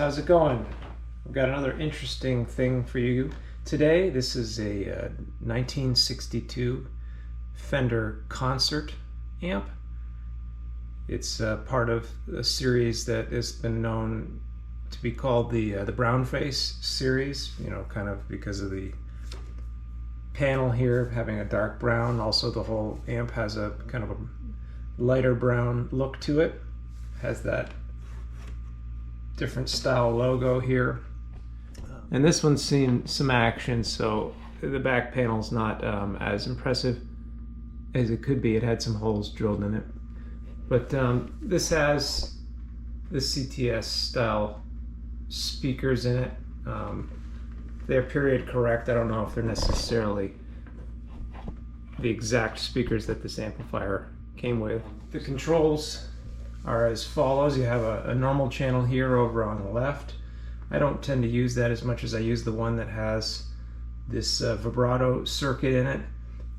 how's it going? I've got another interesting thing for you today. This is a 1962 Fender Concert Amp. It's part of a series that has been known to be called the Brownface series, you know, kind of because of the panel here having a dark brown. Also, the whole amp has a kind of a lighter brown look to it. Has that different style logo here. And this one's seen some action, so the back panel's not as impressive as it could be. It had some holes drilled in it. But this has the CTS style speakers in it. They're period correct. I don't know if they're necessarily the exact speakers that this amplifier came with. The controls are as follows. You have a normal channel here over on the left. I don't tend to use that as much as I use the one that has this vibrato circuit in it.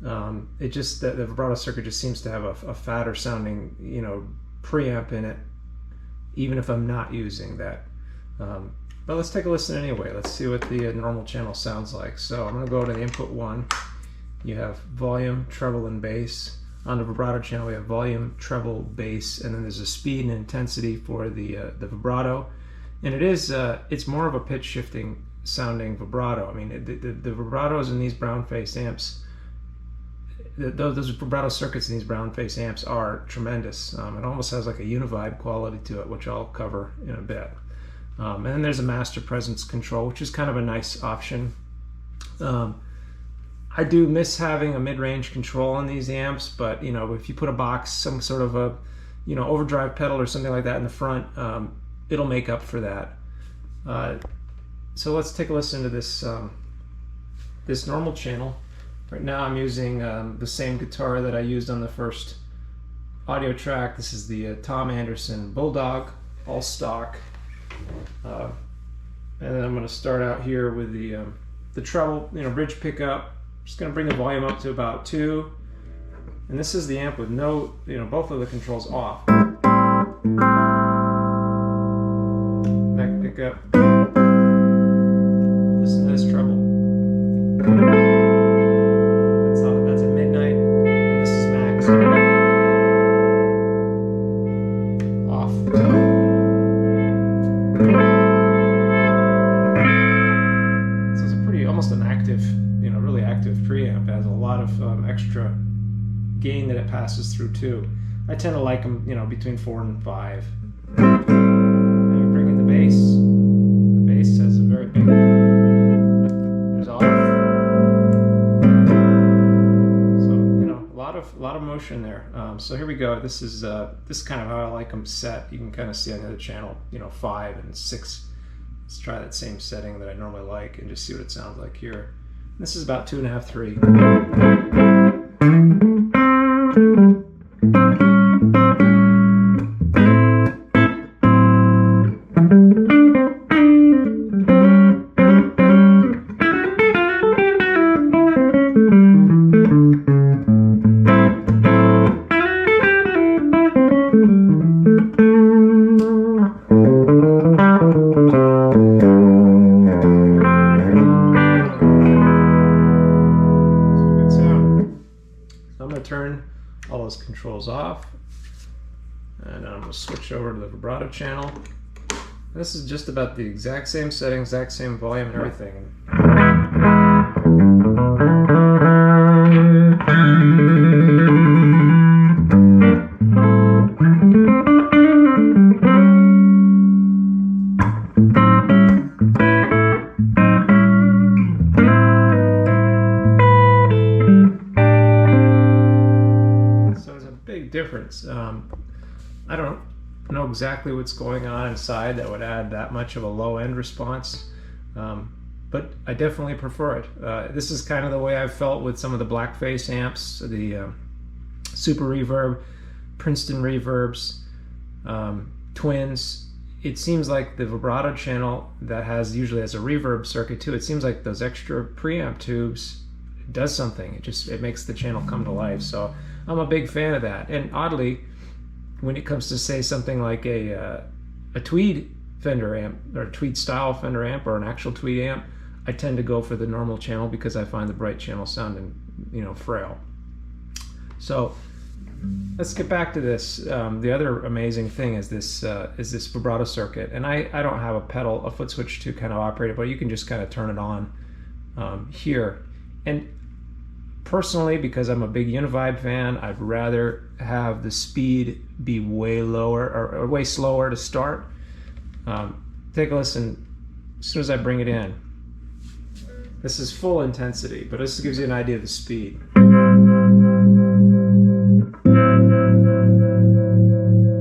The vibrato circuit just seems to have a fatter sounding, you know, preamp in it, even if I'm not using that. But let's take a listen anyway. Let's see what the normal channel sounds like. So I'm going to go to the input 1. You have volume, treble, and bass. On the vibrato channel, we have volume, treble, bass, and then there's a speed and intensity for the vibrato. And it's more of a pitch shifting sounding vibrato. I mean, the vibratos in these Brownface amps, those vibrato circuits in these Brownface amps are tremendous. It almost has like a univibe quality to it, which I'll cover in a bit. And then there's a master presence control, which is kind of a nice option. I do miss having a mid-range control on these amps, but you know, if you put a box, some sort of a, you know, overdrive pedal or something like that in the front, it'll make up for that. So let's take a listen to this this normal channel. Right now I'm using the same guitar that I used on the first audio track. This is the Tom Anderson Bulldog, all stock. And then I'm going to start out here with the treble, you know, bridge pickup. Just going to bring the volume up to about 2. And this is the amp with no, you know, both of the controls off. Neck pickup. Listen to this treble. That's at midnight, and this is max. Off. So it's a pretty, almost an active, you know, really active preamp. It has a lot of extra gain that it passes through too. I tend to like them, you know, between 4 and 5. And we bring in the bass. The bass has a very big. There's off. So you know, a lot of motion there. So here we go. This is kind of how I like them set. You can kind of see on the other channel, you know, 5 and 6. Let's try that same setting that I normally like and just see what it sounds like here. This is about 2.5, 3. Turn all those controls off, and I'm going to switch over to the vibrato channel. This is just about the exact same setting, exact same volume and everything. Difference. I don't know exactly what's going on inside that would add that much of a low end response, but I definitely prefer it. This is kind of the way I've felt with some of the Blackface amps, the Super Reverb, Princeton Reverbs, Twins. It seems like the vibrato channel that usually has a reverb circuit too, it seems like those extra preamp tubes does something. It makes the channel come to life. So I'm a big fan of that. And oddly, when it comes to say something like a Tweed Fender amp, or Tweed style Fender amp, or an actual Tweed amp, I tend to go for the normal channel because I find the bright channel sounding, you know, frail. So let's get back to this. The other amazing thing is this vibrato circuit, and I don't have a foot switch to kind of operate it, but you can just kind of turn it on here. And personally, because I'm a big Univibe fan, I'd rather have the speed be way lower or way slower to start. Take a listen as soon as I bring it in. This is full intensity, but this gives you an idea of the speed.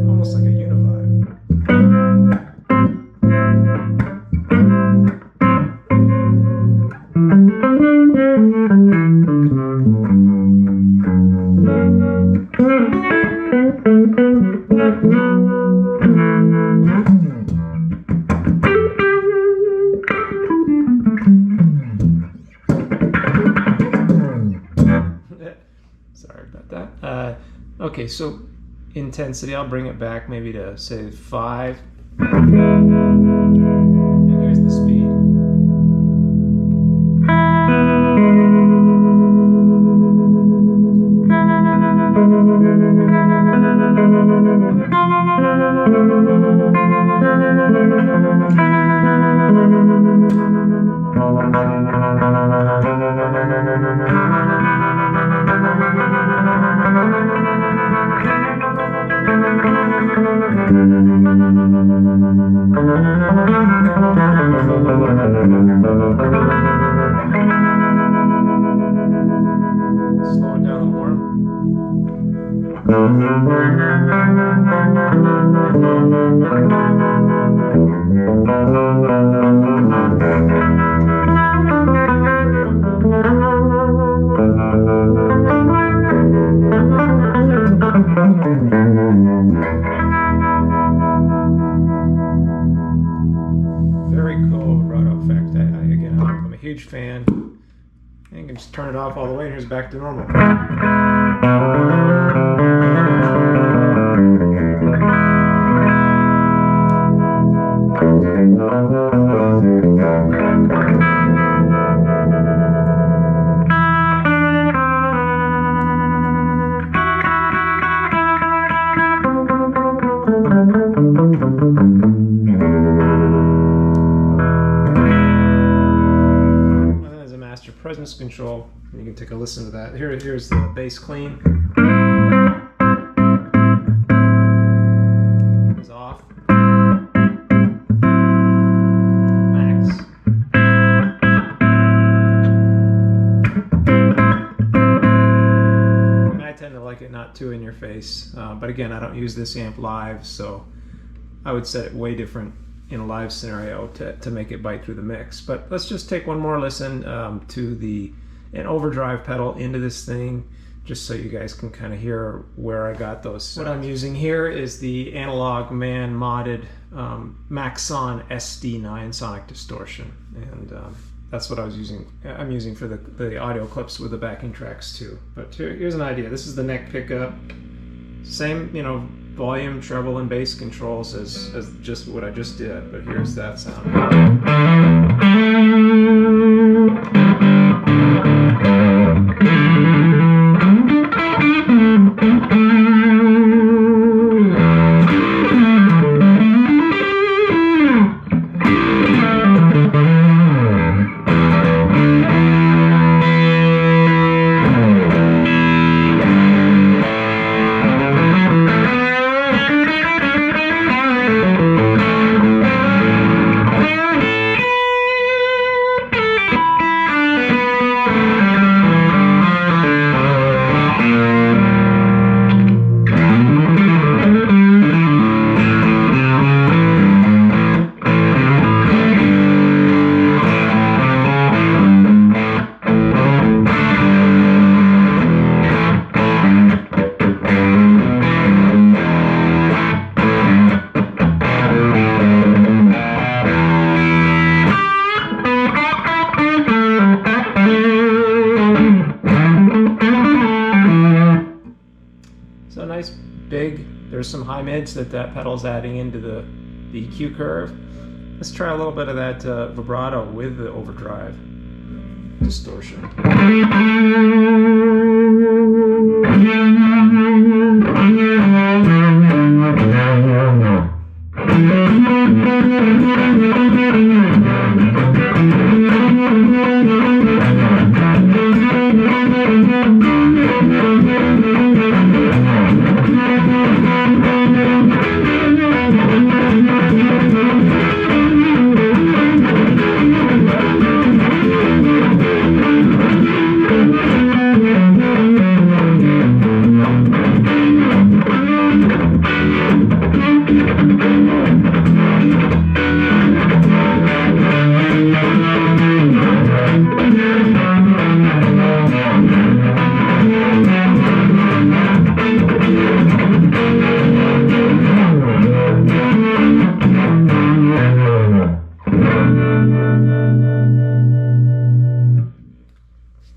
Almost like a Univibe. Sorry about that. Okay, so intensity, I'll bring it back maybe to say 5. And here's the speed. Slow it down a little more. Very cool vibrato effect. Again, I'm a huge fan. You can just turn it off all the way, and here's back to normal. Presence control. You can take a listen to that. Here's the bass clean. Is off. Max. I tend to like it not too in your face, but again, I don't use this amp live, so I would set it way different in a live scenario to make it bite through the mix. But let's just take one more listen to an overdrive pedal into this thing, just so you guys can kind of hear where I got those. What I'm using here is the Analog Man modded Maxon SD9 sonic distortion, and that's what I'm using for the audio clips with the backing tracks too. But here's an idea. This is the neck pickup, same, you know, volume, treble, and bass controls as just what I just did, but here's that sound. So nice big, there's some high mids that pedal's adding into the the EQ curve. Let's try a little bit of that vibrato with the overdrive distortion.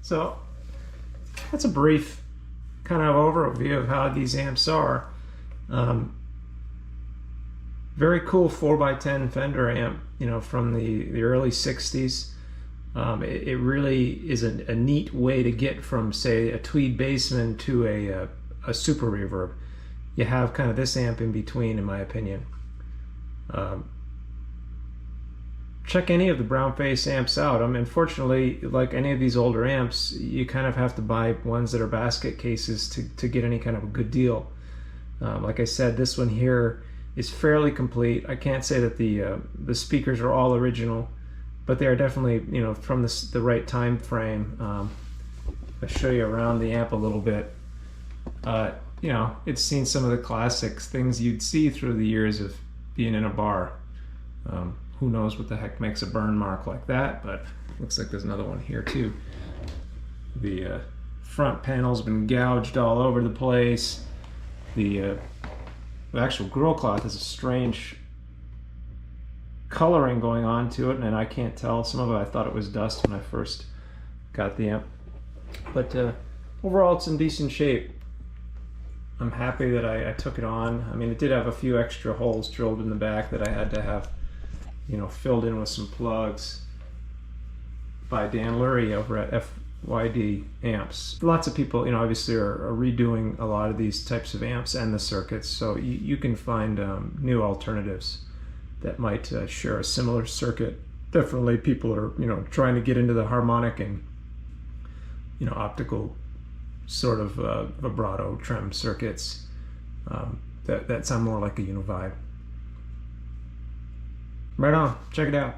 So that's a brief kind of overview of how these amps are. Very cool 4x10 Fender amp, you know, from the early 60s. It really is a neat way to get from, say, a Tweed Bassman to a Super Reverb. You have kind of this amp in between, in my opinion. Check any of the Brownface amps out. Unfortunately, like any of these older amps, you kind of have to buy ones that are basket cases to get any kind of a good deal. Like I said, this one here is fairly complete. I can't say that the speakers are all original, but they are definitely, you know, from the right time frame. I'll show you around the amp a little bit. You know, it's seen some of the classics, things you'd see through the years of being in a bar. Who knows what the heck makes a burn mark like that, but looks like there's another one here too. The front panel's been gouged all over the place. The actual grill cloth has a strange coloring going on to it, and I can't tell. Some of it I thought it was dust when I first got the amp. But overall it's in decent shape. I'm happy that I took it on. I mean, it did have a few extra holes drilled in the back that I had to have, you know, filled in with some plugs by Dan Lurie over at FYD Amps. Lots of people, you know, obviously are redoing a lot of these types of amps and the circuits, so you can find new alternatives that might share a similar circuit. Definitely people are, you know, trying to get into the harmonic and, you know, optical sort of vibrato trem circuits that sound more like a Univibe. Right on, check it out.